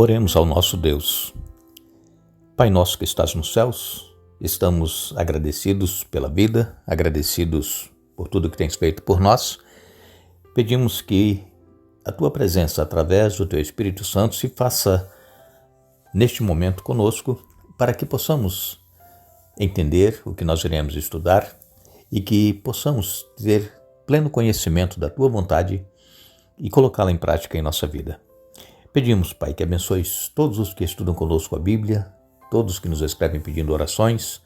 Oremos ao nosso Deus. Pai nosso que estás nos céus, estamos agradecidos pela vida, agradecidos por tudo que tens feito por nós. Pedimos que a tua presença, através do teu Espírito Santo, se faça neste momento conosco, para que possamos entender o que nós iremos estudar e que possamos ter pleno conhecimento da tua vontade e colocá-la em prática em nossa vida. Pedimos, Pai, que abençoes todos os que estudam conosco a Bíblia, todos que nos escrevem pedindo orações.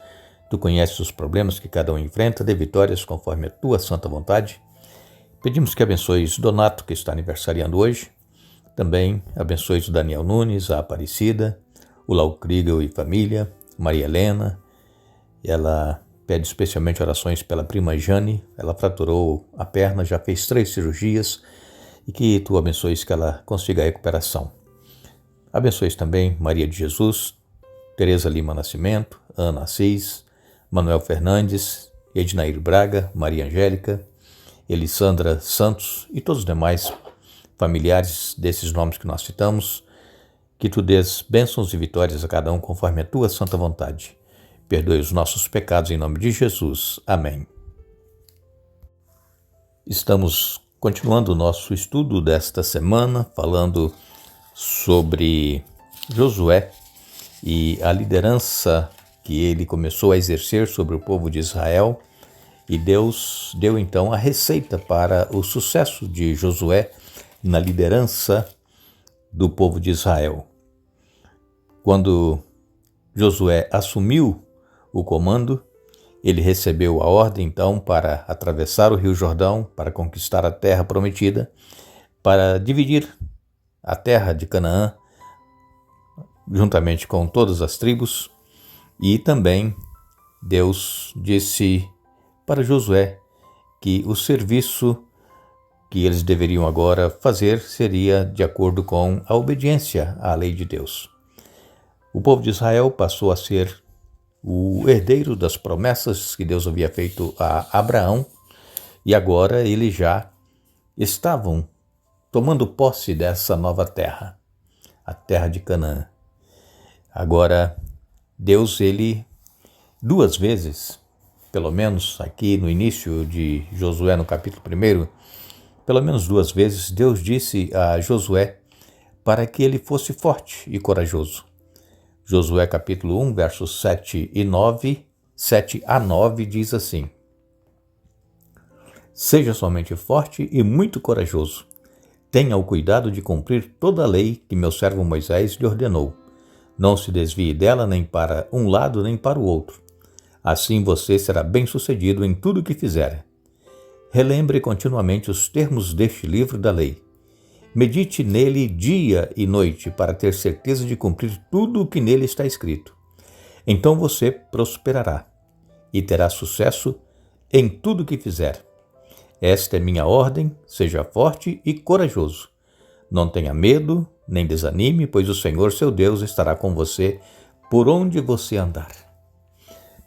Tu conheces os problemas que cada um enfrenta, dê vitórias conforme a tua santa vontade. Pedimos que abençoes Donato, que está aniversariando hoje. Também abençoes o Daniel Nunes, a Aparecida, o Lau Kriegel e família, Maria Helena. Ela pede especialmente orações pela prima Jane. Ela fraturou a perna, já fez 3 cirurgias. E que tu abençoes que ela consiga a recuperação. Abençoes também Maria de Jesus, Tereza Lima Nascimento, Ana Assis, Manuel Fernandes, Ednair Braga, Maria Angélica, Elisandra Santos e todos os demais familiares desses nomes que nós citamos. Que tu dês bênçãos e vitórias a cada um conforme a tua santa vontade. Perdoe os nossos pecados em nome de Jesus. Amém. Estamos continuando o nosso estudo desta semana, falando sobre Josué e a liderança que ele começou a exercer sobre o povo de Israel. E Deus deu então a receita para o sucesso de Josué na liderança do povo de Israel. Quando Josué assumiu o comando, ele recebeu a ordem, então, para atravessar o Rio Jordão, para conquistar a terra prometida, para dividir a terra de Canaã, juntamente com todas as tribos. E também Deus disse para Josué que o serviço que eles deveriam agora fazer seria de acordo com a obediência à lei de Deus. O povo de Israel passou a ser o herdeiro das promessas que Deus havia feito a Abraão, e agora eles já estavam tomando posse dessa nova terra, a terra de Canaã. Agora, Deus, ele 2 vezes, pelo menos aqui no início de Josué, no capítulo 1, pelo menos 2 vezes, Deus disse a Josué para que ele fosse forte e corajoso. Josué capítulo 1, versos 7 a 9 diz assim: Seja somente forte e muito corajoso. Tenha o cuidado de cumprir toda a lei que meu servo Moisés lhe ordenou. Não se desvie dela nem para um lado nem para o outro. Assim você será bem-sucedido em tudo o que fizer. Relembre continuamente os termos deste livro da lei. Medite nele dia e noite para ter certeza de cumprir tudo o que nele está escrito. Então você prosperará e terá sucesso em tudo o que fizer. Esta é minha ordem, seja forte e corajoso. Não tenha medo, nem desanime, pois o Senhor seu Deus estará com você por onde você andar.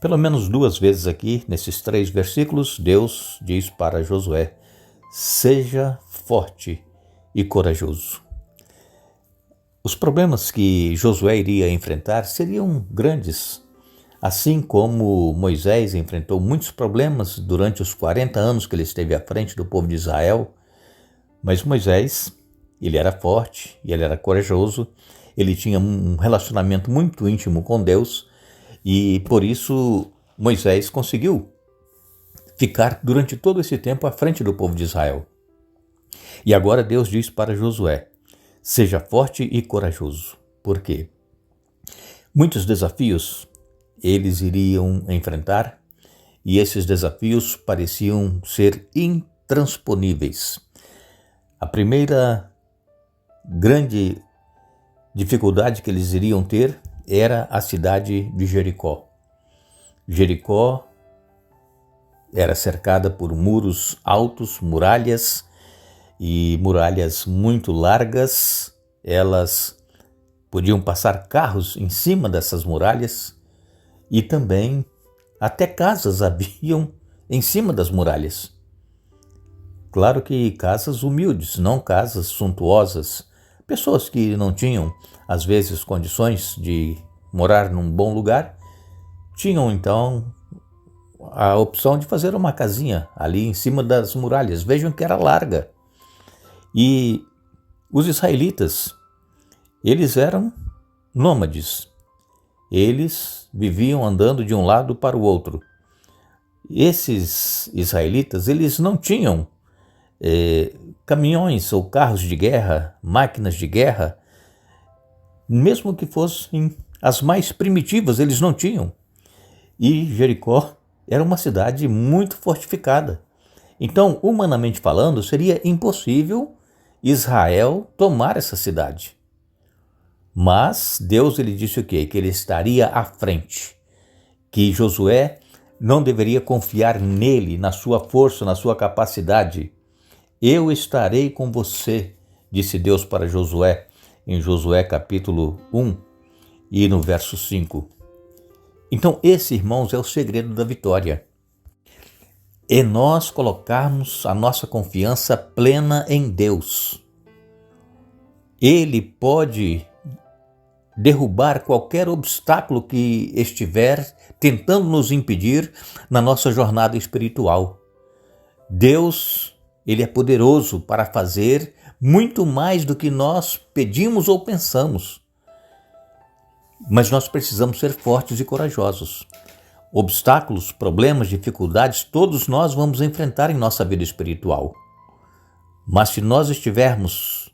Pelo menos 2 vezes aqui, nesses 3 versículos, Deus diz para Josué: seja forte e corajoso. Os problemas que Josué iria enfrentar seriam grandes, assim como Moisés enfrentou muitos problemas durante os 40 anos que ele esteve à frente do povo de Israel. Mas Moisés, ele era forte e ele era corajoso, ele tinha um relacionamento muito íntimo com Deus e por isso Moisés conseguiu ficar durante todo esse tempo à frente do povo de Israel. E agora Deus diz para Josué: seja forte e corajoso. Por quê? Muitos desafios eles iriam enfrentar e esses desafios pareciam ser intransponíveis. A primeira grande dificuldade que eles iriam ter era a cidade de Jericó. Jericó era cercada por muros altos, muralhas, e muralhas muito largas. Elas podiam passar carros em cima dessas muralhas e também até casas haviam em cima das muralhas. Claro que casas humildes, não casas suntuosas, Pessoas que não tinham, às vezes, condições de morar num bom lugar, tinham então a opção de fazer uma casinha ali em cima das muralhas. Vejam que era larga. E os israelitas, eles eram nômades. Eles viviam andando de um lado para o outro. Esses israelitas, eles não tinham caminhões ou carros de guerra, máquinas de guerra, mesmo que fossem as mais primitivas, eles não tinham. E Jericó era uma cidade muito fortificada. Então, humanamente falando, seria impossível Israel tomar essa cidade. Mas Deus ele disse o quê? Que ele estaria à frente, que Josué não deveria confiar nele, na sua força, na sua capacidade. Eu estarei com você, disse Deus para Josué, em Josué capítulo 1 e no verso 5. Então esse, irmãos, é o segredo da vitória. É nós colocarmos a nossa confiança plena em Deus. Ele pode derrubar qualquer obstáculo que estiver tentando nos impedir na nossa jornada espiritual. Deus, ele é poderoso para fazer muito mais do que nós pedimos ou pensamos. Mas nós precisamos ser fortes e corajosos. Obstáculos, problemas, dificuldades, todos nós vamos enfrentar em nossa vida espiritual. Mas se nós estivermos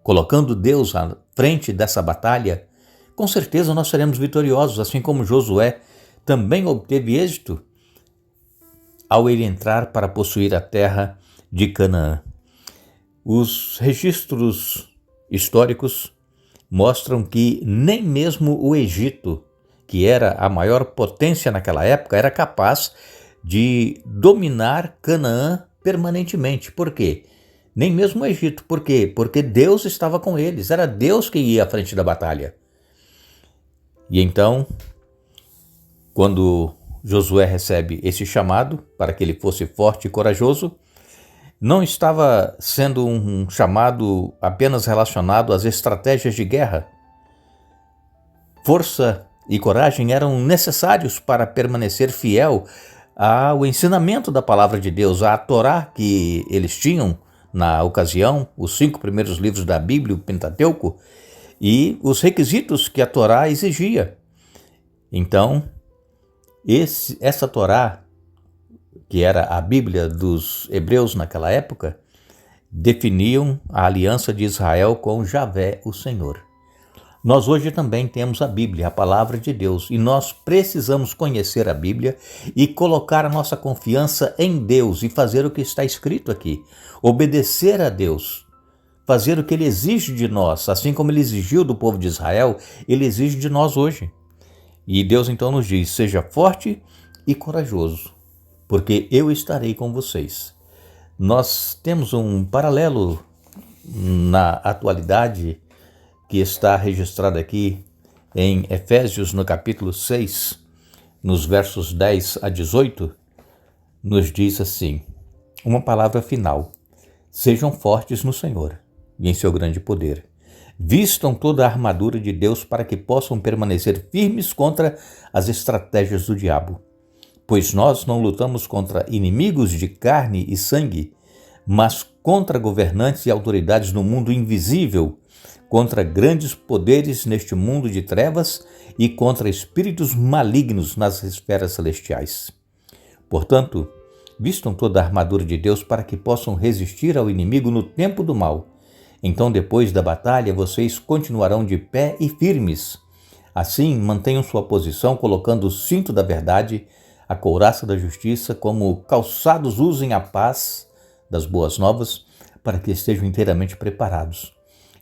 colocando Deus à frente dessa batalha, com certeza nós seremos vitoriosos, assim como Josué também obteve êxito ao ele entrar para possuir a terra de Canaã. Os registros históricos mostram que nem mesmo o Egito, que era a maior potência naquela época, era capaz de dominar Canaã permanentemente. Por quê? Nem mesmo o Egito. Por quê? Porque Deus estava com eles. Era Deus que ia à frente da batalha. E então, quando Josué recebe esse chamado para que ele fosse forte e corajoso, não estava sendo um chamado apenas relacionado às estratégias de guerra. Força e coragem eram necessários para permanecer fiel ao ensinamento da palavra de Deus, à Torá que eles tinham na ocasião, os 5 primeiros livros da Bíblia, o Pentateuco, e os requisitos que a Torá exigia. Então, essa Torá, que era a Bíblia dos hebreus naquela época, definiam a aliança de Israel com Javé, o Senhor. Nós hoje também temos a Bíblia, a palavra de Deus, e nós precisamos conhecer a Bíblia e colocar a nossa confiança em Deus e fazer o que está escrito aqui, obedecer a Deus, fazer o que Ele exige de nós, assim como Ele exigiu do povo de Israel, Ele exige de nós hoje. E Deus então nos diz, seja forte e corajoso, porque eu estarei com vocês. Nós temos um paralelo na atualidade que está registrado aqui em Efésios, no capítulo 6, nos versos 10 a 18, nos diz assim, uma palavra final, sejam fortes no Senhor e em seu grande poder. Vistam toda a armadura de Deus para que possam permanecer firmes contra as estratégias do diabo. Pois nós não lutamos contra inimigos de carne e sangue, mas contra governantes e autoridades no mundo invisível, contra grandes poderes neste mundo de trevas e contra espíritos malignos nas esferas celestiais. Portanto, vistam toda a armadura de Deus para que possam resistir ao inimigo no tempo do mal. Então, depois da batalha, vocês continuarão de pé e firmes. Assim, mantenham sua posição, colocando o cinto da verdade, a couraça da justiça, como calçados usem a paz das boas novas, para que estejam inteiramente preparados.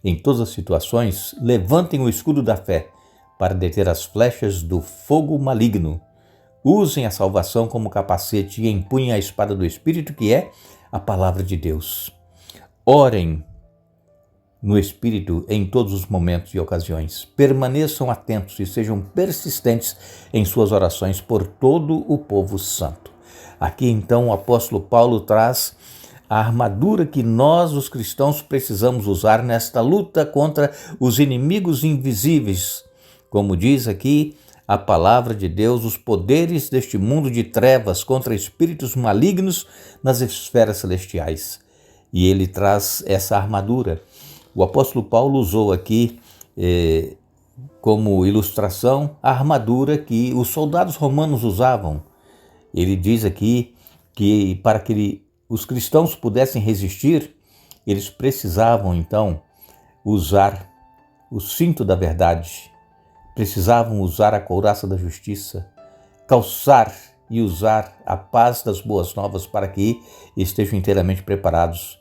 Em todas as situações, levantem o escudo da fé para deter as flechas do fogo maligno. Usem a salvação como capacete e empunhem a espada do Espírito, que é a palavra de Deus. Orem no Espírito em todos os momentos e ocasiões. Permaneçam atentos e sejam persistentes em suas orações por todo o povo santo. Aqui então o apóstolo Paulo traz a armadura que nós, os cristãos, precisamos usar nesta luta contra os inimigos invisíveis. Como diz aqui a palavra de Deus, os poderes deste mundo de trevas contra espíritos malignos nas esferas celestiais. E ele traz essa armadura. O apóstolo Paulo usou aqui como ilustração a armadura que os soldados romanos usavam. Ele diz aqui que para que os cristãos pudessem resistir, eles precisavam então usar o cinto da verdade, precisavam usar a couraça da justiça, calçar e usar a paz das boas novas para que estejam inteiramente preparados.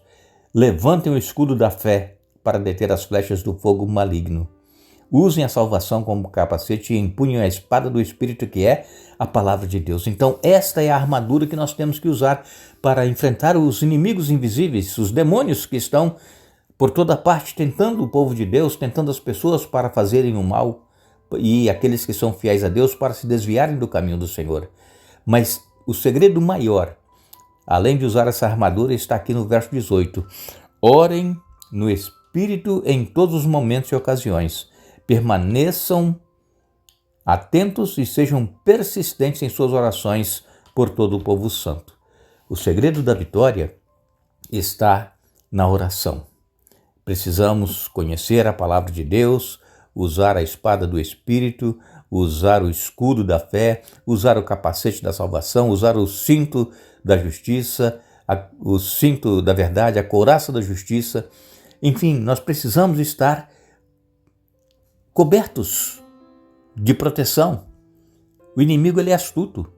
Levantem o escudo da fé para deter as flechas do fogo maligno. Usem a salvação como capacete e empunhem a espada do Espírito, que é a palavra de Deus. Então, esta é a armadura que nós temos que usar para enfrentar os inimigos invisíveis, os demônios que estão por toda parte tentando o povo de Deus, tentando as pessoas para fazerem o mal e aqueles que são fiéis a Deus para se desviarem do caminho do Senhor. Mas o segredo maior, além de usar essa armadura, está aqui no verso 18. Orem no Espírito em todos os momentos e ocasiões. Permaneçam atentos e sejam persistentes em suas orações por todo o povo santo. O segredo da vitória está na oração. Precisamos conhecer a palavra de Deus, usar a espada do Espírito, usar o escudo da fé, usar o capacete da salvação, usar o cinto da justiça, o cinto da verdade, a couraça da justiça. Enfim, nós precisamos estar cobertos de proteção. O inimigo ele é astuto.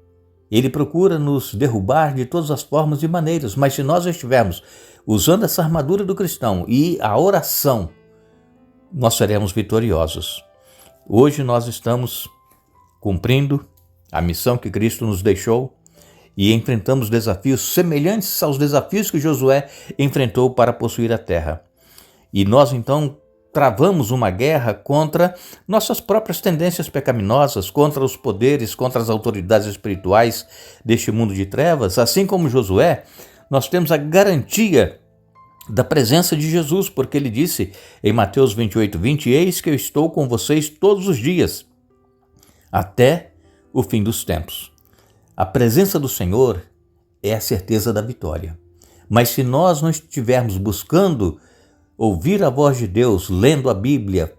Ele procura nos derrubar de todas as formas e maneiras, mas se nós estivermos usando essa armadura do cristão e a oração, nós seremos vitoriosos. Hoje nós estamos cumprindo a missão que Cristo nos deixou e enfrentamos desafios semelhantes aos desafios que Josué enfrentou para possuir a terra. E nós então travamos uma guerra contra nossas próprias tendências pecaminosas, contra os poderes, contra as autoridades espirituais deste mundo de trevas. Assim como Josué, nós temos a garantia da presença de Jesus, porque ele disse em Mateus 28:20, eis que eu estou com vocês todos os dias, até o fim dos tempos. A presença do Senhor é a certeza da vitória. Mas se nós não estivermos buscando ouvir a voz de Deus, lendo a Bíblia,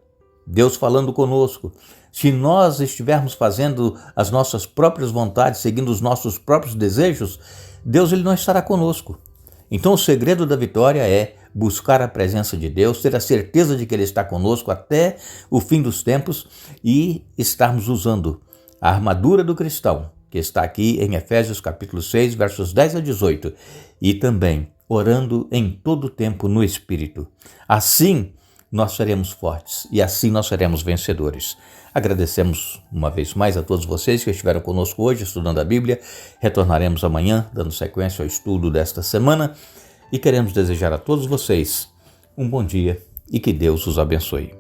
Deus falando conosco, se nós estivermos fazendo as nossas próprias vontades, seguindo os nossos próprios desejos, Deus ele não estará conosco. Então o segredo da vitória é buscar a presença de Deus, ter a certeza de que Ele está conosco até o fim dos tempos e estarmos usando a armadura do cristão, que está aqui em Efésios capítulo 6, versos 10 a 18, e também orando em todo o tempo no Espírito. Assim nós seremos fortes e assim nós seremos vencedores. Agradecemos uma vez mais a todos vocês que estiveram conosco hoje estudando a Bíblia. Retornaremos amanhã, dando sequência ao estudo desta semana, e queremos desejar a todos vocês um bom dia e que Deus os abençoe.